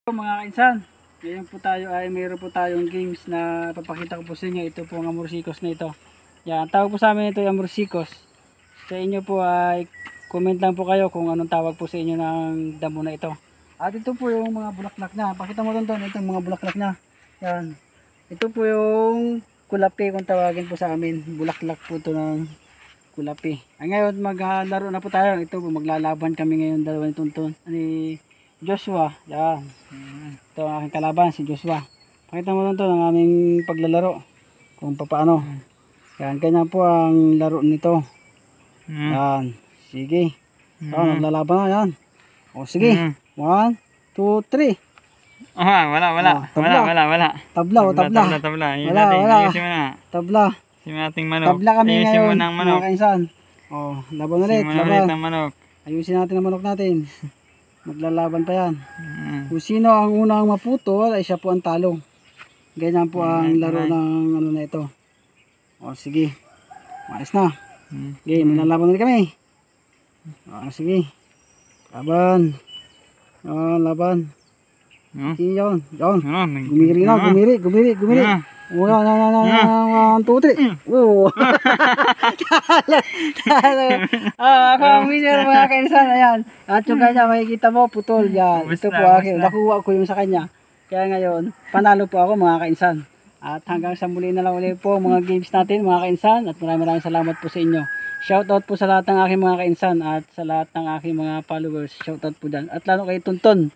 Mga kainsan, ngayon po tayo ay mayroon po tayong games na papakita ko po sa inyo. Ito po ang Amorcicos na ito. Yan, tawag po sa amin ito ay Amorcicos. Sa inyo po ay comment lang po kayo kung anong tawag po sa inyo ng damo na ito. At ito po yung mga bulaklak na. Pakita mo doon, ito yung mga bulaklak na. Yan. Ito po yung kulapi kung tawagin po sa amin. Bulaklak po ito ng kulapi. Ay, ngayon maglaro na po tayo. Ito po maglalaban kami ngayon dalawa ni Tonton. Joshua, yan. Ito ang aking kalaban, si Joshua. Pakita mo lang ito ng aming paglalaro. Kung paano. Yan, ganyan po ang laro nito. Yan. Sige. Naglalaban na yan. O sige. 1, 2, 3. Wala. Tabla. Tabla. Yung ating manok. Tabla kami Ayusin ngayon, mo ng manok. mga kainsan. O, laban ulit. Ayusin mo ulit ng manok. Ayusin natin ang manok natin. Maglalaban pa yan. Kung sino ang unang maputol ay siya po ang talo. Ganyan po ang laro ng ano na ito. O sige. Maayos na. Okay, maglalaban ulit kami. O sige. Laban. O, laban. Yan. Gumiri. O, yan. 1, 2, 3. Oo. Ako ang winner, mga kainsan. Ayan. At yung kanya, makikita mo, putol. Yan. Ito po akin. Nakuha ko yung sa kanya. Kaya ngayon, panalo po ako, mga kainsan. At hanggang sa muli na lang ulit po mga games natin, mga kainsan. At maraming salamat po sa inyo. Shoutout po sa lahat ng aking mga kainsan at sa lahat ng aking mga followers. Shoutout po dyan. At lalo kay Tonton.